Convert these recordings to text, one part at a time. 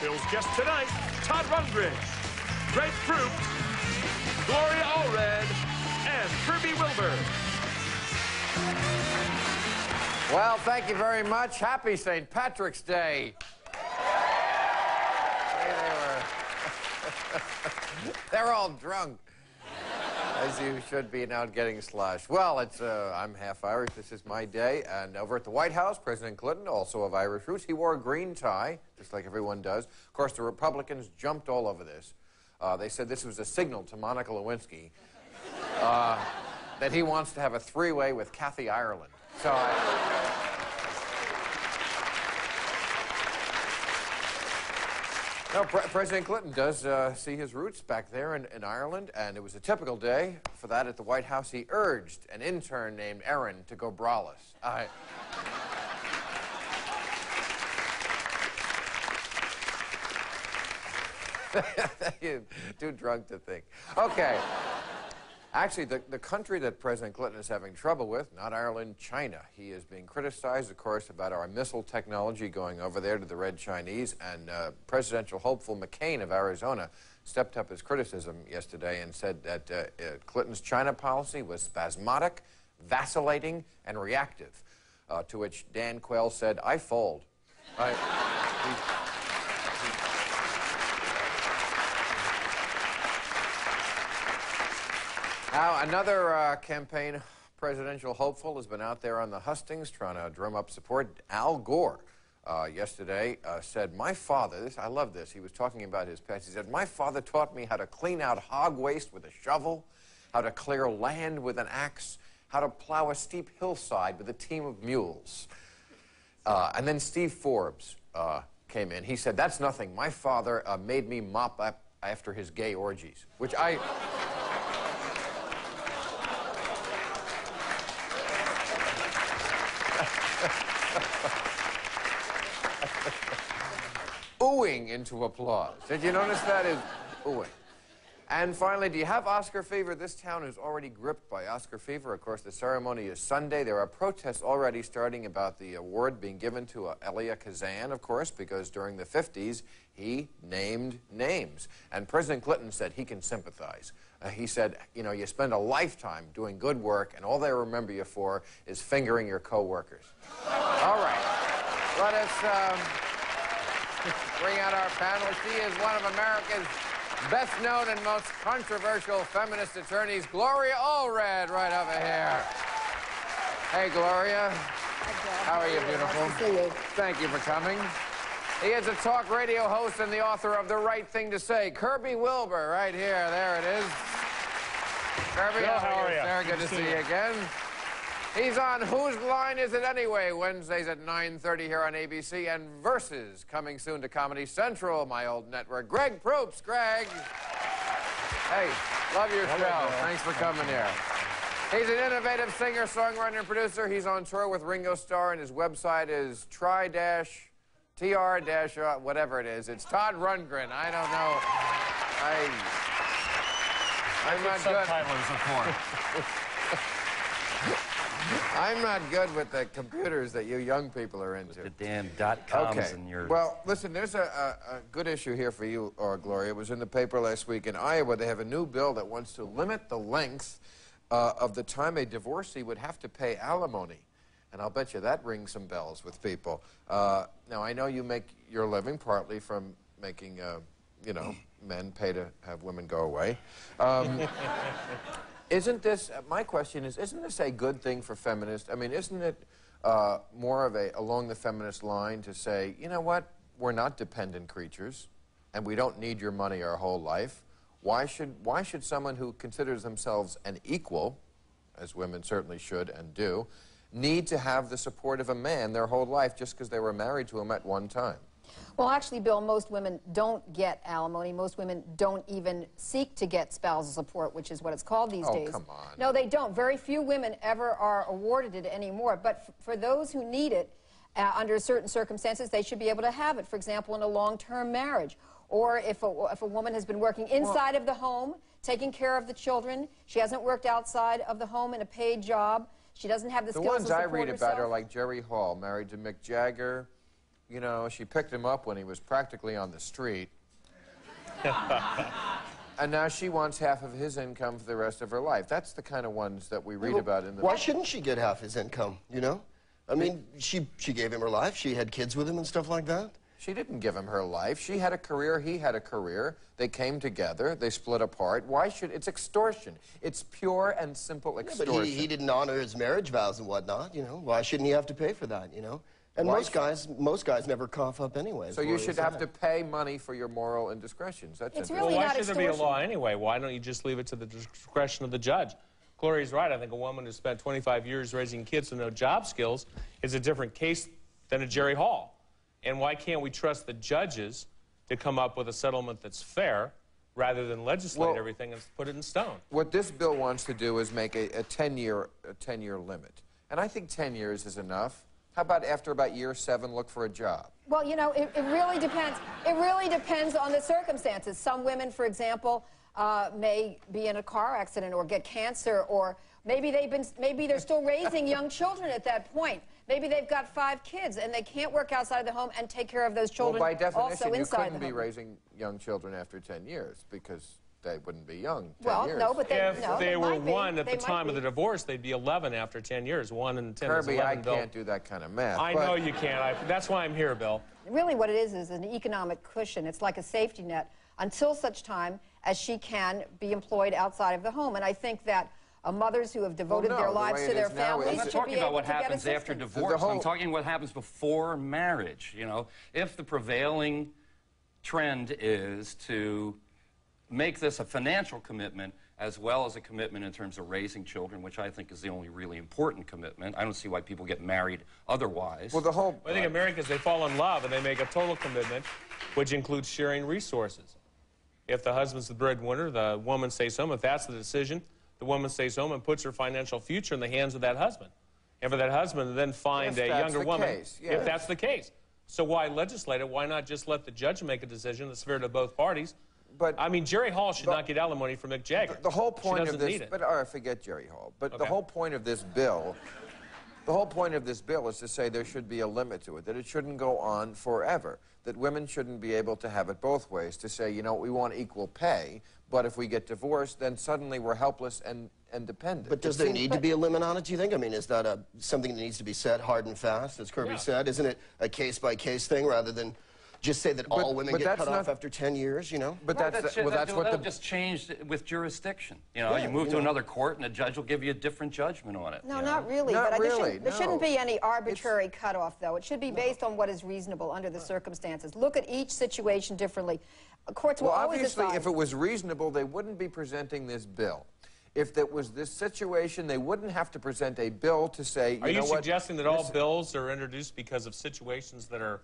Bill's guest tonight, Todd Rundgren, Proops, Gloria Allred, and Kirby Wilbur. Well, thank you very much. Happy St. Patrick's Day. They're all drunk, as you should be now getting sloshed. Well, I'm half Irish. This is my day. And over at the White House, President Clinton, also of Irish roots, he wore a green tie, just like everyone does. Of course, the Republicans jumped all over this. They said this was a signal to Monica Lewinsky that he wants to have a three-way with Kathy Ireland. So no, President Clinton does see his roots back there in Ireland, and it was a typical day for that at the White House. He urged an intern named Erin to go braless. You're too drunk to think. Okay. Actually, the country that President Clinton is having trouble with, not Ireland, China. He is being criticized, of course, about our missile technology going over there to the Red Chinese, and presidential hopeful McCain of Arizona stepped up his criticism yesterday and said that Clinton's China policy was spasmodic, vacillating, and reactive, to which Dan Quayle said, "I fold." Now, another campaign presidential hopeful has been out there on the hustings trying to drum up support. Al Gore yesterday said, "My father," I love this, he was talking about his past, he said, "My father taught me how to clean out hog waste with a shovel, how to clear land with an axe, how to plow a steep hillside with a team of mules." And then Steve Forbes came in. He said, "That's nothing. My father made me mop up after his gay orgies," which I... oohing into applause. Did you notice that? Is oohing. And finally, do you have Oscar fever? This town is already gripped by Oscar fever. Of course, the ceremony is Sunday. There are protests already starting about the award being given to Elia Kazan, of course, because during the 50s, he named names. And President Clinton said he can sympathize. He said, you know, you spend a lifetime doing good work, and all they remember you for is fingering your co-workers. All right. Let us bring out our panel. She is one of America's best-known and most controversial feminist attorneys, Gloria Allred, right over here. Hey, Gloria. How are you, beautiful? Nice to see you. Thank you for coming. He is a talk radio host and the author of The Right Thing to Say, Kirby Wilbur, right here. There it is. Kirby, how are you? Very good to see you again. He's on Whose Line Is It Anyway? Wednesdays at 9:30 here on ABC, and Versus coming soon to Comedy Central, my old network. Proops. Greg. Hey, love your show. Thanks for coming here. He's an innovative singer, songwriter, and producer. He's on tour with Ringo Starr, and his website is tr-tr- whatever it is. It's Todd Rundgren. I don't know. I'm not good. Subtitles, of course. I'm not good with the computers that you young people are into. With the damn .coms okay. and your... Well, listen, there's a good issue here for you, Gloria. It was in the paper last week in Iowa. They have a new bill that wants to limit the length of the time a divorcee would have to pay alimony. And I'll bet you that rings some bells with people. Now, I know you make your living partly from making, you know, men pay to have women go away. Isn't this, my question is, isn't this a good thing for feminists? I mean, isn't it more of along the feminist line to say, you know what, we're not dependent creatures, and we don't need your money our whole life. Why should someone who considers themselves an equal, as women certainly should and do, need to have the support of a man their whole life just because they were married to him at one time? Well, actually, Bill, most women don't get alimony. Most women don't even seek to get spousal support, which is what it's called these days. Oh, come on. No, they don't. Very few women ever are awarded it anymore. But for those who need it, under certain circumstances, they should be able to have it. For example, in a long-term marriage. Or if a woman has been working inside of the home, taking care of the children, she hasn't worked outside of the home in a paid job, she doesn't have the skills to support herself. The ones I read about are like Jerry Hall, married to Mick Jagger, you know, she picked him up when he was practically on the street. And now she wants half of his income for the rest of her life. That's the kind of ones that we read about in the... Why shouldn't she get half his income, you know? I mean, she gave him her life. She had kids with him and stuff like that. She didn't give him her life. She had a career, he had a career. They came together, they split apart. Why should... It's extortion. It's pure and simple extortion. Yeah, but he didn't honor his marriage vows and whatnot, you know? Why shouldn't he have to pay for that, you know? And most guys never cough up anyway. So you should have to pay money for your moral indiscretions. That's It's interesting. really Well, why not should there be a extortion. law anyway? Why don't you just leave it to the discretion of the judge? Gloria's right. I think a woman who spent 25 years raising kids with no job skills is a different case than a Jerry Hall. And why can't we trust the judges to come up with a settlement that's fair rather than legislate everything and put it in stone? What this bill wants to do is make a 10-year limit. And I think 10 years is enough. How about after about year 7, look for a job? Well, you know, it really depends. It really depends on the circumstances. Some women, for example, may be in a car accident or get cancer, or maybe they're still raising young children at that point. Maybe they've got 5 kids and they can't work outside the home and take care of those children Well, by definition, also you inside couldn't the be home. raising young children after 10 years because they wouldn't be young 10 Well, years. no, but If no, they were might be. 1 at They the might time of be. the divorce, they'd be 11 after 10 years. 1 and 10 is Kirby, 11, I Bill. can't do that kind of math. I know you can't. That's why I'm here, Bill. Really what it is an economic cushion. It's like a safety net until such time as she can be employed outside of the home. And I think that mothers who have devoted their lives to their families I'm not should talking be about able what to get happens after assistance. divorce. I'm talking what happens before marriage. You know, if the prevailing trend is to make this a financial commitment as well as a commitment in terms of raising children, which I think is the only really important commitment. I don't see why people get married otherwise. Well, the whole... I think Americans, they fall in love and they make a total commitment, which includes sharing resources. If the husband's the breadwinner, the woman stays home. If that's the decision, the woman stays home and puts her financial future in the hands of that husband. And for that husband to then find a younger woman, if that's the case. So why legislate it? Why not just let the judge make a decision that's fair to both parties? But I mean, Jerry Hall should not get alimony from Mick Jagger. The whole point she of this, need it. but all right, forget Jerry Hall. But the whole point of this bill, is to say there should be a limit to it, that it shouldn't go on forever, that women shouldn't be able to have it both ways, to say, you know, we want equal pay, but if we get divorced, then suddenly we're helpless and dependent. But does there need to be a limit on it, do you think? I mean, is that something that needs to be set hard and fast, as Kirby said? Isn't it a case-by-case thing rather than just say that all women get cut off after 10 years, you know? But that's what that'll just change with jurisdiction. You know, you move to another court and the judge will give you a different judgment on it. No, not really. Not But really, there shouldn't be any arbitrary cutoff, though. It should be based on what is reasonable under the circumstances. Look at each situation differently. Courts will always obviously, decide. if it was reasonable, they wouldn't be presenting this bill. If there was this situation, they wouldn't have to present a bill to say, Are you suggesting that all bills are introduced because of situations that are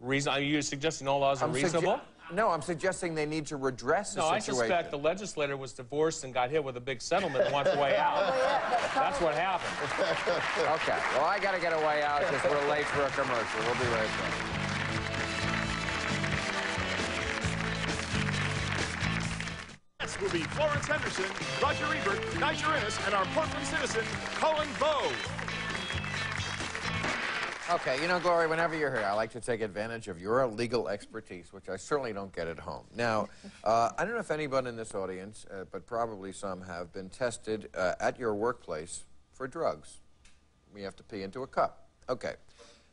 reasonable? Are you suggesting all laws are reasonable? No, I'm suggesting they need to redress the situation. No, I suspect the legislator was divorced and got hit with a big settlement and wants a way out. That's what happened. Okay, well, I got to get a way out because we're late for a commercial. We'll be right back. Next will be Florence Henderson, Roger Ebert, Nigel Innes, and our Portland citizen, Colin Bowe. Okay, you know, Gloria, whenever you're here, I like to take advantage of your legal expertise, which I certainly don't get at home. Now, I don't know if anyone in this audience, but probably some have been tested at your workplace for drugs. You have to pee into a cup. Okay.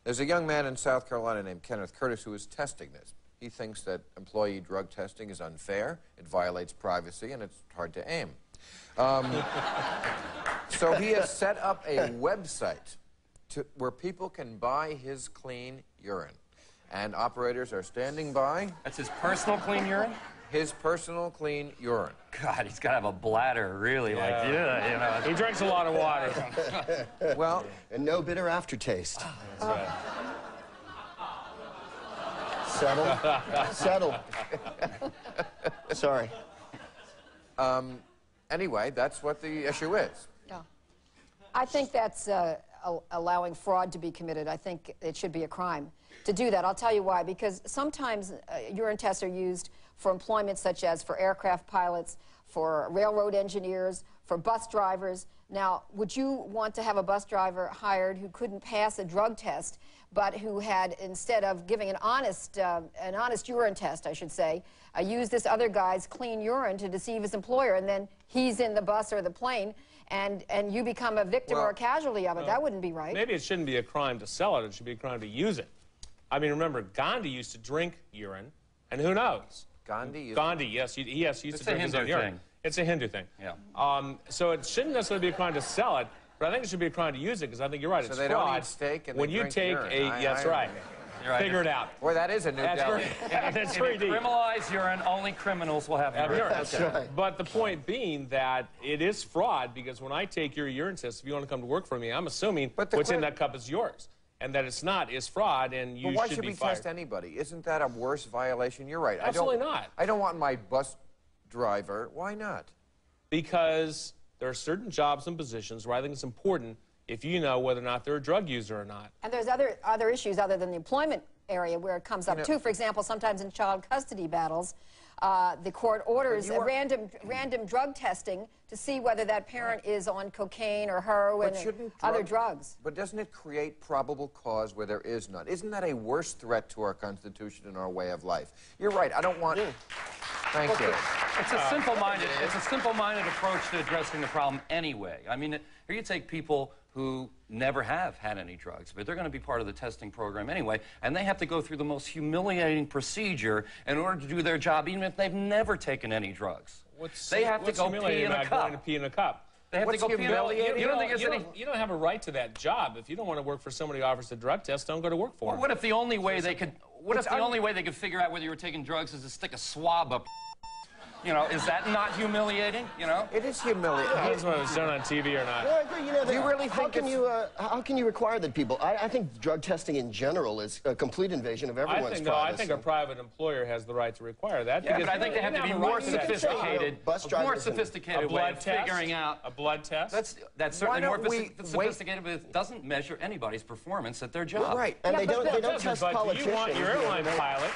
There's a young man in South Carolina named Kenneth Curtis who is testing this. He thinks that employee drug testing is unfair, it violates privacy, and it's hard to aim. So he has set up a website where people can buy his clean urine. And operators are standing by. That's his personal clean urine? His personal clean urine. God, he's got to have a bladder, really. You know. He drinks a lot of water. Well, and no bitter aftertaste. That's right. Settle. Settle. Sorry. Anyway, that's what the issue is. Yeah. I think that's allowing fraud to be committed. I think it should be a crime to do that. I'll tell you why. Because sometimes urine tests are used for employment such as for aircraft pilots, for railroad engineers, for bus drivers. Now, would you want to have a bus driver hired who couldn't pass a drug test, but who had, instead of giving an honest urine test, I should say, used this other guy's clean urine to deceive his employer, and then he's in the bus or the plane, and you become a victim or a casualty of it? That wouldn't be right. Maybe it shouldn't be a crime to sell it. It should be a crime to use it. I mean, remember, Gandhi used to drink urine, and who knows? Gandhi, yes, he used to drink his own urine. It's a Hindu thing. Yeah. So it shouldn't necessarily be a crime to sell it, but I think it should be a crime to use it, because I think you're right. So it's they fraud. don't eat steak and when they you drink take urine. that's right. Right. Figure it out. Boy, that is a new Delhi. That's very deep. Criminalize urine, only criminals will have urine. That's right. But the point being that it is fraud, because when I take your urine test, if you want to come to work for me, I'm assuming what's in that cup is yours. And that it's not is fraud, and you should be fired. But why should we test anybody? Isn't that a worse violation? You're right. Absolutely not. I don't want my bus driver. Why not? Because there are certain jobs and positions where I think it's important if you know whether or not they're a drug user or not. And there's other issues other than the employment area where it comes up too. For example, sometimes in child custody battles, the court orders random drug testing to see whether that parent is on cocaine or heroin or other drugs. But doesn't it create probable cause where there is none? Isn't that a worse threat to our Constitution and our way of life? You're right. I don't want... Thank you. It's a simple-minded approach to addressing the problem anyway. I mean, here you take people who never have had any drugs, but they're going to be part of the testing program anyway, and they have to go through the most humiliating procedure in order to do their job, even if they've never taken any drugs. They have to go pee in a cup. Going to pee in a cup? They have to go pee in a cup. You don't have a right to that job. If you don't want to work for somebody who offers a drug test, don't go to work for them. What if the only way they could? What if the only way they could figure out whether you were taking drugs is to stick a swab up? You know, is that not humiliating? You know, it is humiliating. Depends whether it's done on TV or not. Well, I agree. You know, do you really think how can you require that people? I think drug testing in general is a complete invasion of everyone's privacy. I think a private employer has the right to require that. Yeah, but I think they have to be more sophisticated. More sophisticated way of figuring out a blood test. That's certainly more sophisticated, but it doesn't measure anybody's performance at their job. Right, and they don't test politicians. You want your airline pilot.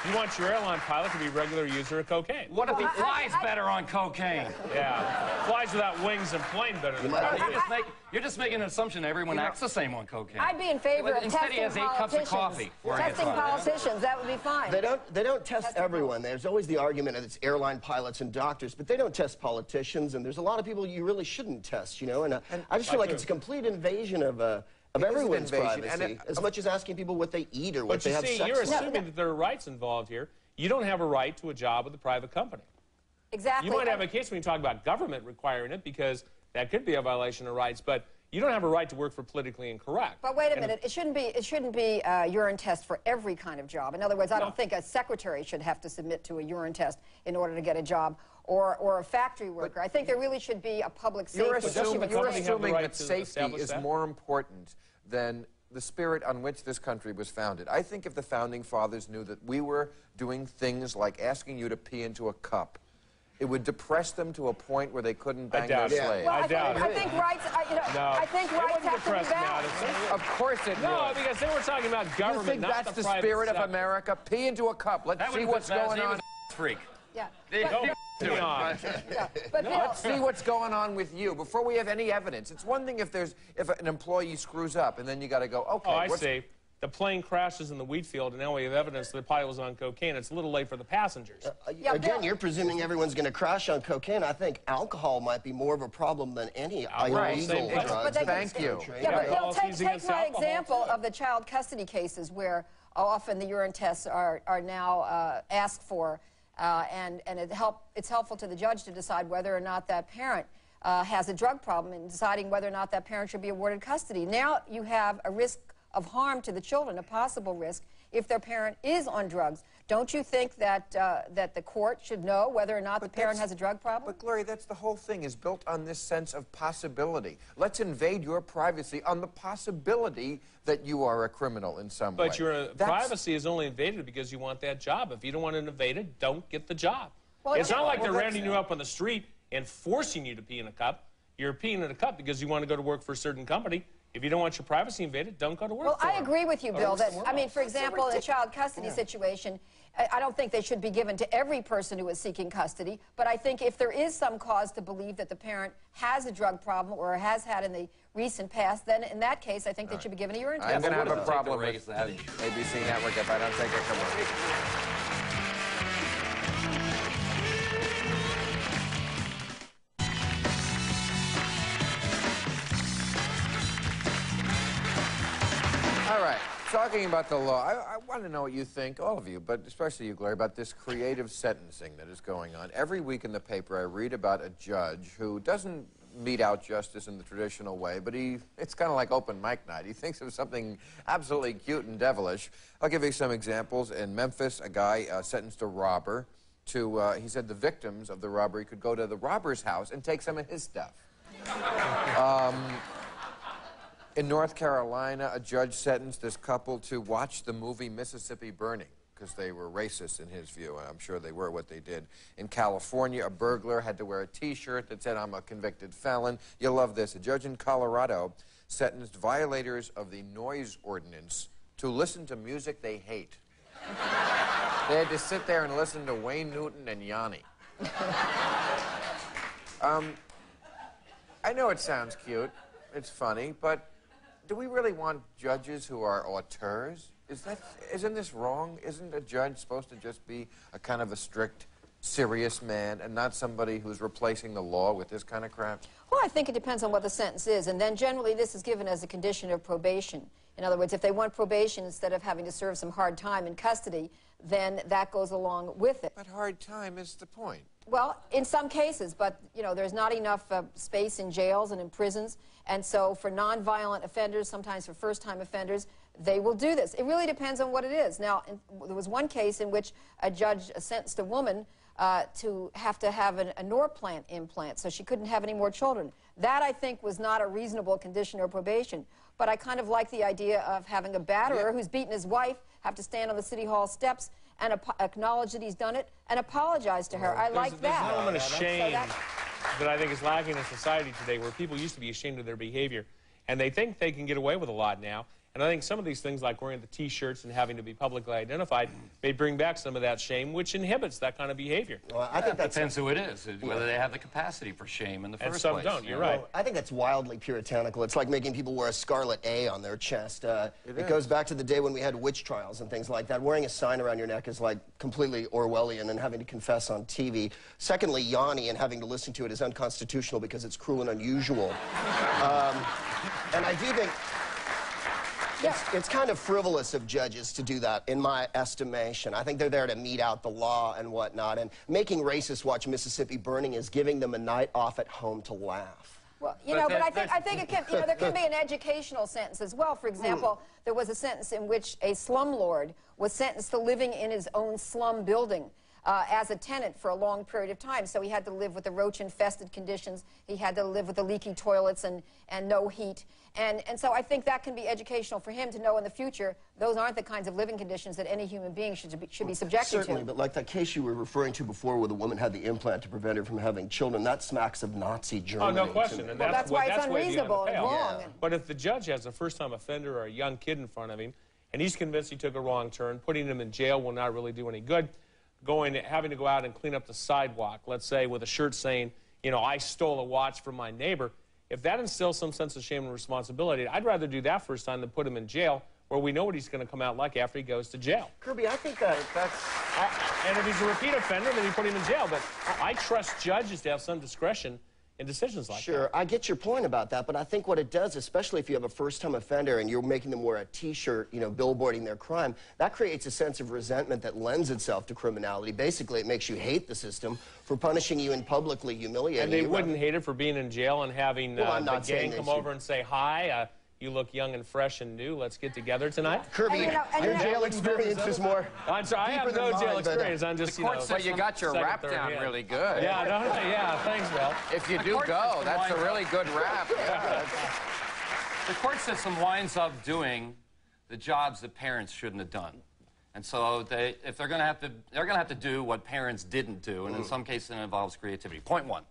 You want your airline pilot to be a regular user of cocaine. What if he flies better on cocaine? Yeah, flies without wings and plane better than cocaine. You're just making an assumption everyone acts the same on cocaine. I'd be in favor of Instead, he has 8 cups of coffee. Testing politicians, that would be fine. They don't test everyone. There's always the argument that it's airline pilots and doctors, but they don't test politicians, and there's a lot of people you really shouldn't test, you know, and I just feel like it's a complete invasion of everyone's privacy, as much as asking people what they eat or what they have sex with. But you see, you're assuming that there are rights involved here. You don't have a right to a job with a private company. Exactly. You might have a case when you talk about government requiring it, because that could be a violation of rights, but you don't have a right to work for politically incorrect. But wait a minute, it shouldn't be a urine test for every kind of job. In other words, I don't think a secretary should have to submit to a urine test in order to get a job, or a factory worker. I think there really should be a public safety. You're assuming that safety is more important than the spirit on which this country was founded. I think if the Founding Fathers knew that we were doing things like asking you to pee into a cup, it would depress them to a point where they couldn't bang their slave. Well, I think rights, I think rights have to be balanced. Of course it would. No, because they were talking about government, you think not that's the spirit sector. of America? Pee into a cup. Let's see what's going on. Freak. Yeah. Let's see what's going on with you before we have any evidence. It's one thing if an employee screws up, and then you got to go, okay. Oh, I see. The plane crashes in the wheat field, and now we have evidence the pilot was on cocaine. It's a little late for the passengers. Again, you're presuming everyone's going to crash on cocaine. I think alcohol might be more of a problem than any illegal drugs. Thank you. Yeah, but Bill, take my example of the child custody cases where often the urine tests are now asked for, and it's helpful to the judge to decide whether or not that parent has a drug problem and deciding whether or not that parent should be awarded custody. Now you have a risk of harm to the children, a possible risk, if their parent is on drugs. Don't you think that that the court should know whether or not the parent has a drug problem? But, Gloria, that's the whole thing, is built on this sense of possibility. Let's invade your privacy on the possibility that you are a criminal in some way. But your privacy is only invaded because you want that job. If you don't want it invaded, don't get the job. Well, it's not like they're rounding you up on the street and forcing you to pee in a cup. You're peeing in a cup because you want to go to work for a certain company. If you don't want your privacy invaded, don't go to work. Well, I agree with you, Bill, that, I mean, for example, in a child custody situation, I don't think they should be given to every person who is seeking custody, but I think if there is some cause to believe that the parent has a drug problem or has had in the recent past, then in that case, I think they should be given a urine test. I'm going to have a problem with ABC Network if I don't take a commercial. All right, talking about the law, I want to know what you think, all of you, but especially you, Gloria, about this creative sentencing that is going on. Every week in the paper I read about a judge who doesn't mete out justice in the traditional way, but it's kind of like open mic night. He thinks of something absolutely cute and devilish. I'll give you some examples. In Memphis, a guy sentenced a robber to, he said the victims of the robbery could go to the robber's house and take some of his stuff. In North Carolina, a judge sentenced this couple to watch the movie Mississippi Burning because they were racist in his view, and I'm sure they were what they did. In California, a burglar had to wear a T-shirt that said, "I'm a convicted felon." You'll love this. A judge in Colorado sentenced violators of the noise ordinance to listen to music they hate. They had to sit there and listen to Wayne Newton and Yanni. I know it sounds cute. It's funny, but do we really want judges who are auteurs? Isn't this wrong? Isn't a judge supposed to just be a kind of a strict, serious man and not somebody who's replacing the law with this kind of crap? Well, I think it depends on what the sentence is, and then generally this is given as a condition of probation. In other words, if they want probation instead of having to serve some hard time in custody, then that goes along with it. But hard time is the point. Well, in some cases, but, you know, there's not enough space in jails and in prisons, and so for nonviolent offenders, sometimes for first-time offenders, they will do this. It really depends on what it is. Now, there was one case in which a judge sentenced a woman to have a Norplant implant, so she couldn't have any more children. That, I think, was not a reasonable condition or probation, but I kind of like the idea of having a batterer who's beaten his wife have to stand on the City Hall steps and acknowledge that he's done it and apologize to her. I like that. There's an element of shame that I think is lacking in society today, where people used to be ashamed of their behavior, and they think they can get away with a lot now. And I think some of these things, like wearing the T-shirts and having to be publicly identified, may bring back some of that shame, which inhibits that kind of behavior. Well, I think that depends who it is, whether they have the capacity for shame in the first place. And some don't, you're right. Well, I think that's wildly puritanical. It's like making people wear a scarlet A on their chest. It goes back to the day when we had witch trials and things like that. Wearing a sign around your neck is like completely Orwellian and having to confess on TV. Secondly, Yanni and having to listen to it is unconstitutional because it's cruel and unusual. And I do think it's kind of frivolous of judges to do that, in my estimation. I think they're there to mete out the law and whatnot, and making racists watch Mississippi Burning is giving them a night off at home to laugh. Well, you know, but I think it can, you know, there can be an educational sentence as well. For example, there was a sentence in which a slumlord was sentenced to living in his own slum building as a tenant for a long period of time. So he had to live with the roach-infested conditions. He had to live with the leaky toilets and no heat. And so I think that can be educational for him to know in the future those aren't the kinds of living conditions that any human being should be subjected Certainly, to. but like that case you were referring to before where the woman had the implant to prevent her from having children, that smacks of Nazi Germany. Oh, no question. And well, that's why it's unreasonable and wrong. Yeah. But if the judge has a first-time offender or a young kid in front of him, and he's convinced he took a wrong turn, putting him in jail will not really do any good. Having to go out and clean up the sidewalk, let's say with a shirt saying, you know, I stole a watch from my neighbor, if that instills some sense of shame and responsibility, I'd rather do that first time than put him in jail, where we know what he's going to come out like after he goes to jail. Kirby, I think that's... And if he's a repeat offender, then you put him in jail. But I trust judges to have some discretion in decisions like that. Sure, I get your point about that, but I think what it does, especially if you have a first-time offender and you're making them wear a T-shirt, you know, billboarding their crime, that creates a sense of resentment that lends itself to criminality. Basically, it makes you hate the system for punishing you and publicly humiliating you. And they wouldn't hate it for being in jail and having the gang come over and say, hi, you look young and fresh and new. Let's get together tonight. Kirby, your jail experience is more. I'm sorry, I have no jail experience. I'm just, But you got your rap down really good. Yeah, yeah, thanks, Bill. If you do go, that's a really good rap. Yeah, the court system winds up doing the jobs that parents shouldn't have done. And so if they're going to have to do what parents didn't do, and in some cases it involves creativity. Point one.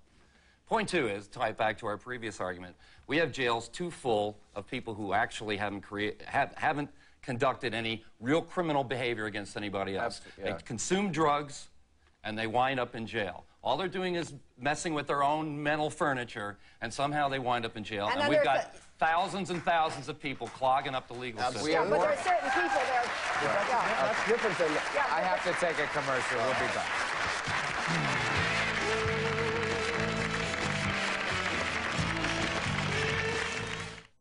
Point two is, tie it back to our previous argument, we have jails too full of people who actually haven't conducted any real criminal behavior against anybody else. Absolutely, yeah. They consume drugs, and they wind up in jail. All they're doing is messing with their own mental furniture, and somehow they wind up in jail. And we've got thousands and thousands of people clogging up the legal system. Yeah, but there are certain people there. Yeah. That's different than... I have to take a commercial. We'll be back.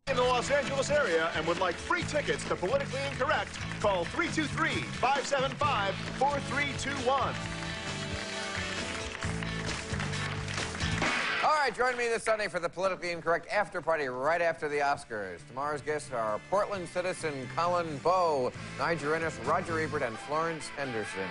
In the Los Angeles area and would like free tickets to Politically Incorrect, call 323-575-4321. All right, join me this Sunday for the Politically Incorrect after party right after the Oscars. Tomorrow's guests are Portland citizen Colin Bowe, Niger Innes, Roger Ebert, and Florence Henderson.